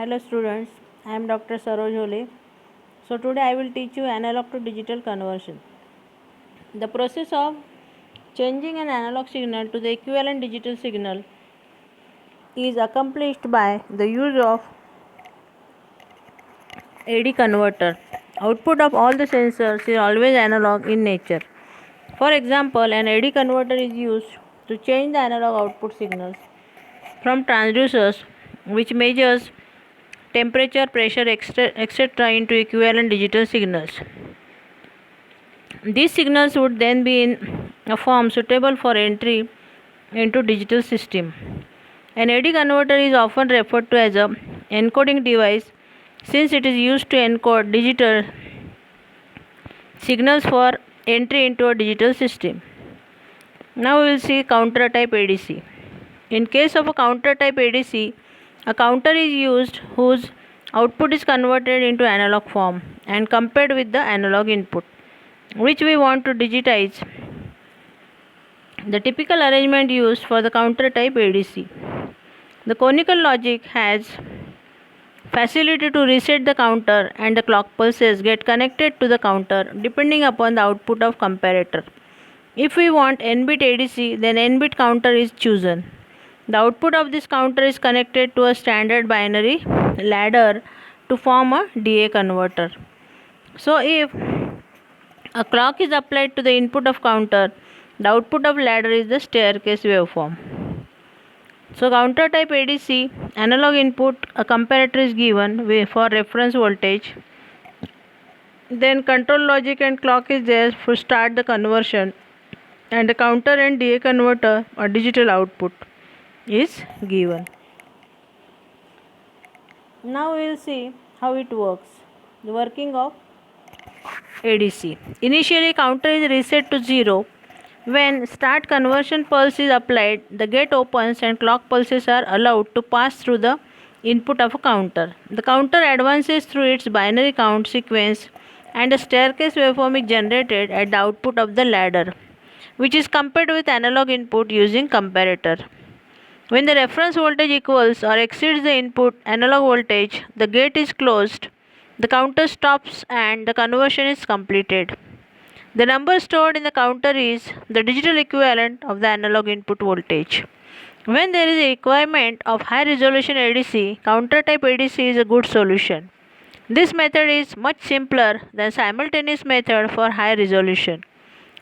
Hello students, I am Dr. Saroj Hole. So today I will teach you analog to digital conversion. The process of changing an analog signal to the equivalent digital signal is accomplished by the use of AD converter. Output of all the sensors is always analog in nature. For example, an AD converter is used to change the analog output signals from transducers, which measures temperature, pressure, etc. into equivalent digital signals. These signals would then be in a form suitable for entry into digital system. An AD converter is often referred to as a encoding device since it is used to encode digital signals for entry into a digital system. Now we will see counter type ADC. In case of a counter type ADC, a counter is used whose output is converted into analog form and compared with the analog input, which we want to digitize. The typical arrangement used for the counter type ADC. The conical logic has facility to reset the counter and the clock pulses get connected to the counter depending upon the output of comparator. If we want n-bit ADC, then n-bit counter is chosen. The output of this counter is connected to a standard binary ladder to form a DA converter. So if a clock is applied to the input of counter, the output of ladder is the staircase waveform. So counter type ADC, analog input, a comparator is given for reference voltage. Then control logic and clock is there to start the conversion, and the counter and DA converter or digital output is given. Now we will see how it works. The working of ADC. Initially counter is reset to 0. When start conversion pulse is applied, the gate opens and clock pulses are allowed to pass through the input of a counter. The counter advances through its binary count sequence and a staircase waveform is generated at the output of the ladder, which is compared with analog input using comparator. When the reference voltage equals or exceeds the input analog voltage, the gate is closed, the counter stops and the conversion is completed. The number stored in the counter is the digital equivalent of the analog input voltage. When there is a requirement of high resolution ADC, counter type ADC is a good solution. This method is much simpler than simultaneous method for high resolution.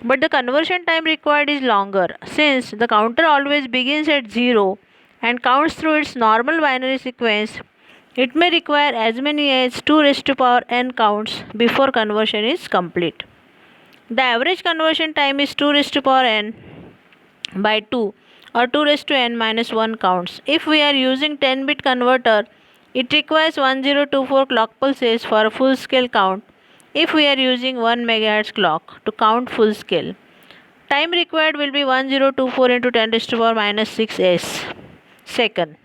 But the conversion time required is longer since the counter always begins at 0 and counts through its normal binary sequence. It may require as many as 2 raised to power n counts before conversion is complete. The average conversion time is 2 raised to power n by 2 or 2 raised to n minus 1 counts. If we are using 10-bit converter, it requires 1024 clock pulses for a full scale count if we are using 1 MHz clock to count full scale. Time required will be 1024 into 10 raised to power minus 6 second.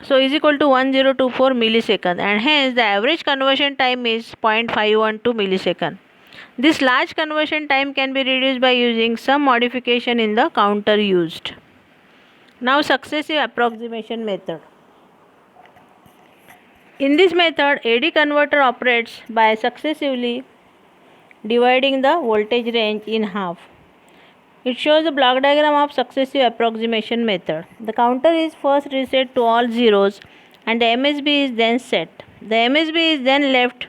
So is equal to 1024 millisecond, and hence the average conversion time is 0.512 millisecond. This large conversion time can be reduced by using some modification in the counter used. Now successive approximation method. In this method, AD converter operates by successively dividing the voltage range in half. It shows a block diagram of successive approximation method. The counter is first reset to all zeros and the MSB is then set. The MSB is then left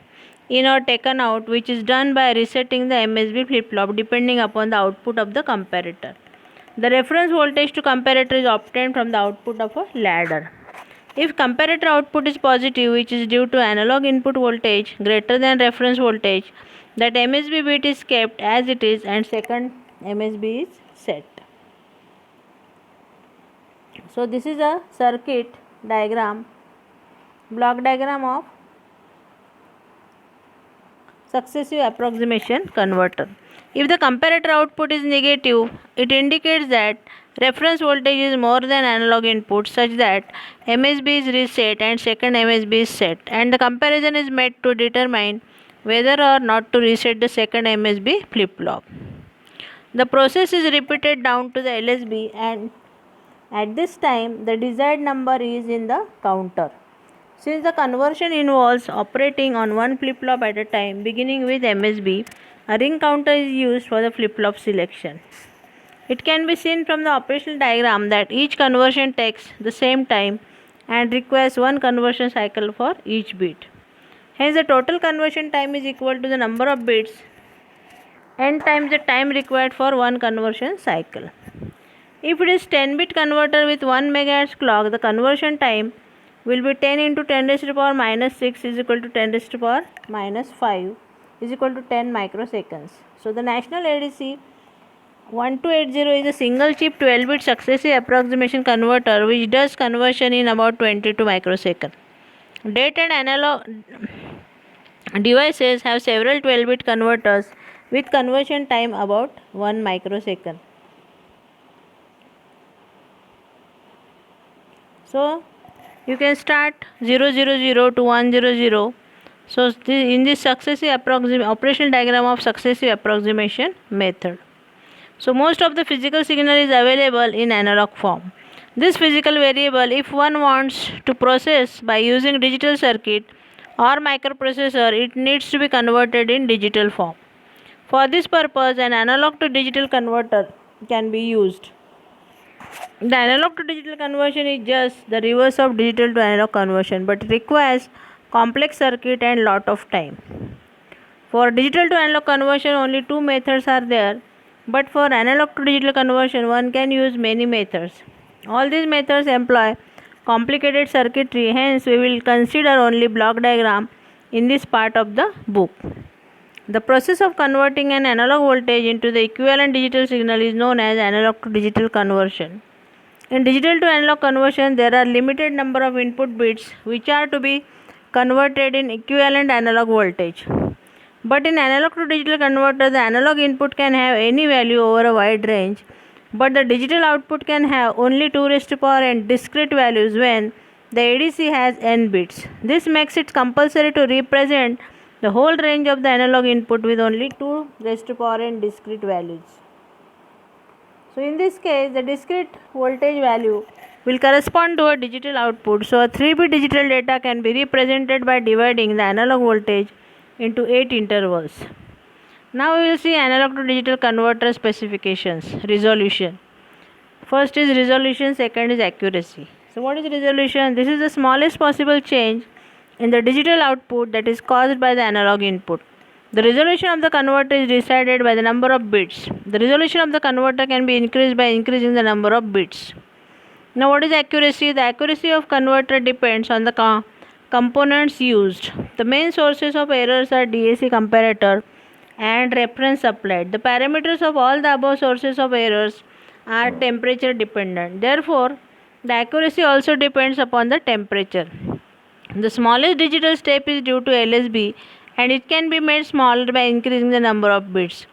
in or taken out, which is done by resetting the MSB flip-flop depending upon the output of the comparator. The reference voltage to comparator is obtained from the output of a ladder. If comparator output is positive, which is due to analog input voltage greater than reference voltage, that MSB bit is kept as it is and second MSB is set. So this is a circuit diagram, block diagram of successive approximation converter. If the comparator output is negative, it indicates that reference voltage is more than analog input such that MSB is reset and second MSB is set, and the comparison is made to determine whether or not to reset the second MSB flip-flop. The process is repeated down to the LSB, and at this time the desired number is in the counter. Since the conversion involves operating on one flip-flop at a time, beginning with MSB, a ring counter is used for the flip-flop selection. It can be seen from the operational diagram that each conversion takes the same time and requires one conversion cycle for each bit. Hence, the total conversion time is equal to the number of bits n times the time required for one conversion cycle. If it is 10-bit converter with 1 MHz clock, the conversion time will be 10 into 10 raised to the power minus 6 is equal to 10 raised to the power minus 5 is equal to 10 microseconds. So, the National ADC 1280 is a single chip 12-bit successive approximation converter which does conversion in about 22 microseconds. Date and analog devices have several 12-bit converters with conversion time about 1 microsecond. So, you can start 000 to 100. So, in this successive operational diagram of successive approximation method. So, most of the physical signal is available in analog form. This physical variable, if one wants to process by using digital circuit or microprocessor, it needs to be converted in digital form. For this purpose, an analog to digital converter can be used. The analog to digital conversion is just the reverse of digital to analog conversion, but it requires complex circuit and lot of time. For digital to analog conversion, only two methods are there, but for analog to digital conversion, one can use many methods. All these methods employ complicated circuitry, hence we will consider only block diagram in this part of the book. The process of converting an analog voltage into the equivalent digital signal is known as analog to digital conversion. In digital to analog conversion, there are limited number of input bits which are to be converted in equivalent analog voltage. But in analog to digital converter, the analog input can have any value over a wide range, but the digital output can have only 2 raised to power n discrete values when the ADC has n bits. This makes it compulsory to represent the whole range of the analog input with only 2 raised to power n discrete values. So, in this case, the discrete voltage value will correspond to a digital output. So, a 3-bit digital data can be represented by dividing the analog voltage into 8 intervals. Now, we will see analog to digital converter specifications. Resolution. First is resolution, second is accuracy. So, what is resolution? This is the smallest possible change in the digital output that is caused by the analog input. The resolution of the converter is decided by the number of bits. The resolution of the converter can be increased by increasing the number of bits. Now, what is accuracy? The accuracy of converter depends on the components used. The main sources of errors are DAC comparator and reference applied. The parameters of all the above sources of errors are temperature dependent. Therefore, the accuracy also depends upon the temperature. The smallest digital step is due to LSB and it can be made smaller by increasing the number of bits.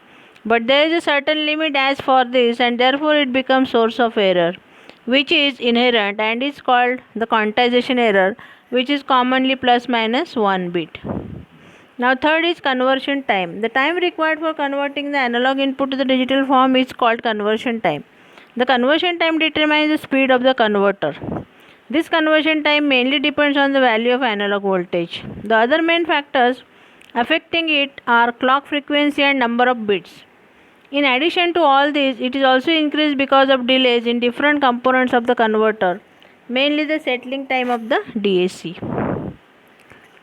But there is a certain limit as for this and therefore it becomes source of error, which is inherent and is called the quantization error, which is commonly plus minus 1 bit. Now, third is conversion time. The time required for converting the analog input to the digital form is called conversion time. The conversion time determines the speed of the converter. This conversion time mainly depends on the value of analog voltage. The other main factors affecting it are clock frequency and number of bits. In addition to all this, it is also increased because of delays in different components of the converter, mainly the settling time of the DAC.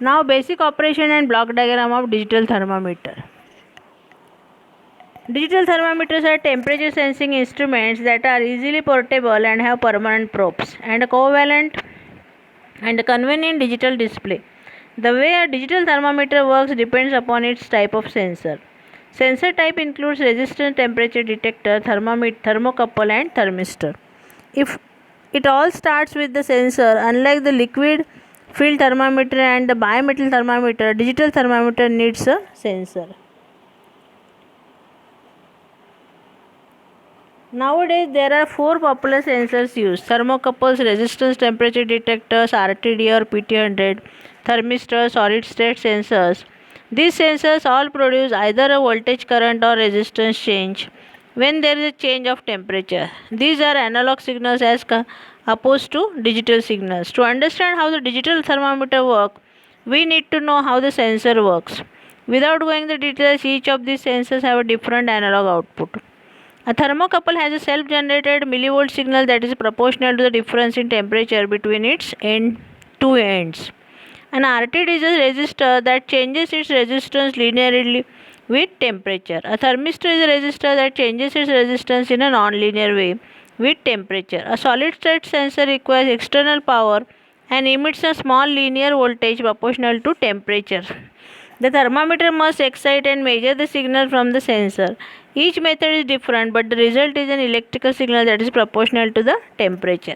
Now, basic operation and block diagram of digital thermometer. Digital thermometers are temperature sensing instruments that are easily portable and have permanent probes and a covalent and a convenient digital display. The way a digital thermometer works depends upon its type of sensor. Sensor type includes resistance temperature detector, thermocouple and thermistor. If it all starts with the sensor, unlike the liquid field thermometer and the bimetal thermometer, digital thermometer needs a sensor. Nowadays, there are 4 popular sensors used: thermocouples, resistance temperature detectors, RTD or PT100, thermistors, solid state sensors. These sensors all produce either a voltage current or resistance change when there is a change of temperature. These are analog signals as opposed to digital signals. To understand how the digital thermometer works, we need to know how the sensor works. Without going into details, each of these sensors have a different analog output. A thermocouple has a self-generated millivolt signal that is proportional to the difference in temperature between its two ends. An RTD is a resistor that changes its resistance linearly with temperature. A thermistor is a resistor that changes its resistance in a non-linear way with temperature. A solid-state sensor requires external power and emits a small linear voltage proportional to temperature. The thermometer must excite and measure the signal from the sensor. Each method is different, but the result is an electrical signal that is proportional to the temperature.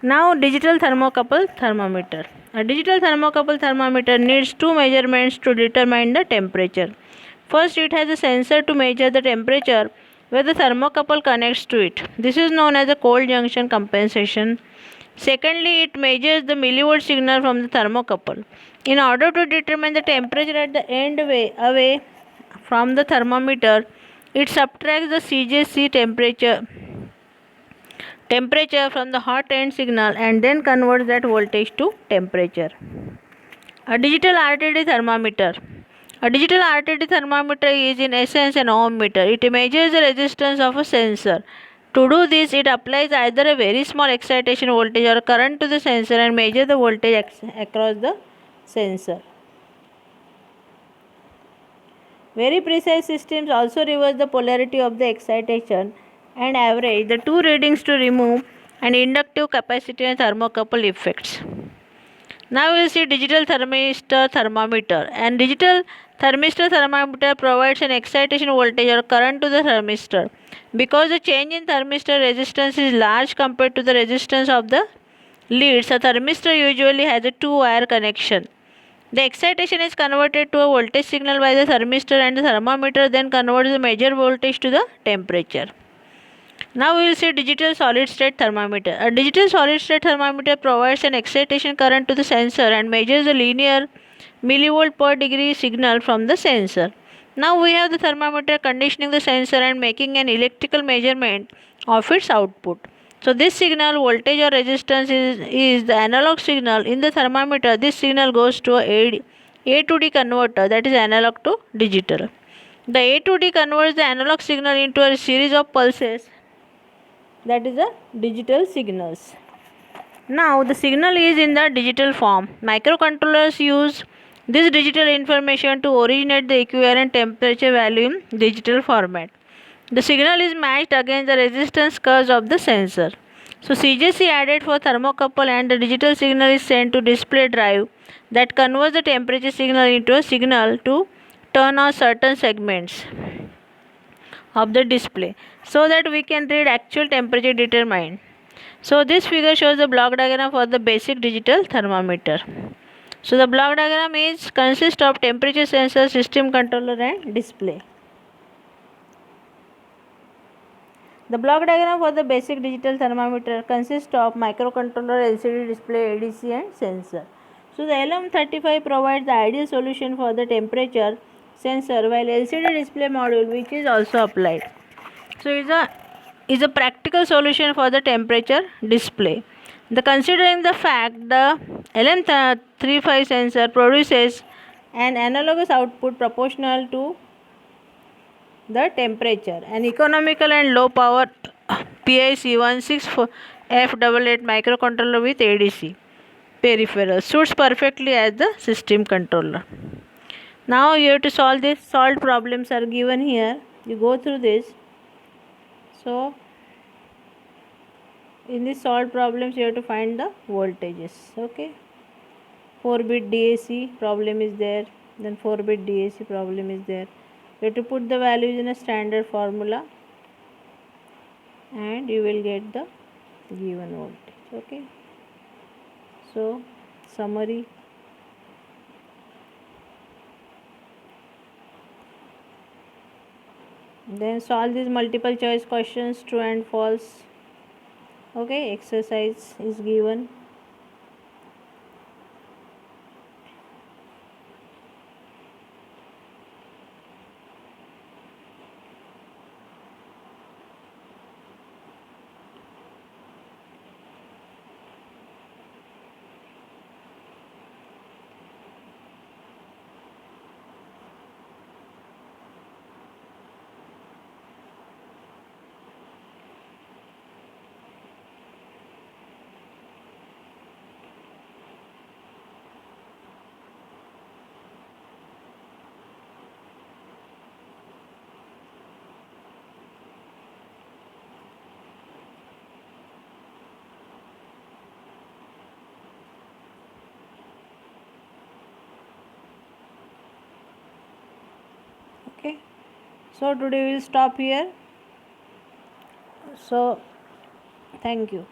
Now, digital thermocouple thermometer. A digital thermocouple thermometer needs two measurements to determine the temperature. First, it has a sensor to measure the temperature where the thermocouple connects to it. This is known as a cold junction compensation. Secondly, it measures the millivolt signal from the thermocouple. In order to determine the temperature at the end away from the thermometer, it subtracts the CJC temperature from the hot end signal and then converts that voltage to temperature. A digital RTD thermometer. A digital RTD thermometer is in essence an ohm meter. It measures the resistance of a sensor. To do this, it applies either a very small excitation voltage or current to the sensor and measures the voltage across the sensor. Very precise systems also reverse the polarity of the excitation and average the two readings to remove an inductive capacity and thermocouple effects. Now we will see digital thermistor thermometer. And digital thermistor thermometer provides an excitation voltage or current to the thermistor. Because the change in thermistor resistance is large compared to the resistance of the leads, a thermistor usually has a two-wire connection. The excitation is converted to a voltage signal by the thermistor and the thermometer then converts the measured voltage to the temperature. Now we will see digital solid state thermometer. A digital solid state thermometer provides an excitation current to the sensor and measures the linear millivolt per degree signal from the sensor. Now we have the thermometer conditioning the sensor and making an electrical measurement of its output. So this signal voltage or resistance is the analog signal. In the thermometer, this signal goes to A to D converter, that is analog to digital. The A to D converts the analog signal into a series of pulses, that is a digital signals. Now the signal is in the digital form. Microcontrollers use this digital information to originate the equivalent temperature value in digital format. The signal is matched against the resistance curves of the sensor. So CJC added for thermocouple and the digital signal is sent to display drive that converts the temperature signal into a signal to turn on certain segments of the display so that we can read actual temperature determined. So this figure shows the block diagram for the basic digital thermometer. So the block diagram consists of temperature sensor, system controller and display. The block diagram for the basic digital thermometer consists of microcontroller, LCD display, ADC and sensor. So the LM35 provides the ideal solution for the temperature sensor while LCD display module which is also applied. So is a practical solution for the temperature display. Considering the fact the LM35 sensor produces an analogous output proportional to the temperature. An economical and low power PIC16F88 microcontroller with ADC peripheral suits perfectly as the system controller. Now you have to solve this. Solved problems are given here. You go through this. So in these solved problems you have to find the voltages. Okay. 4-bit DAC problem is there. Then 4-bit DAC problem is there. You have to put the values in a standard formula and you will get the given voltage. Okay. So summary. Then solve these multiple choice questions, true and false. Okay, exercise is given. Okay, so today we'll stop here. So thank you.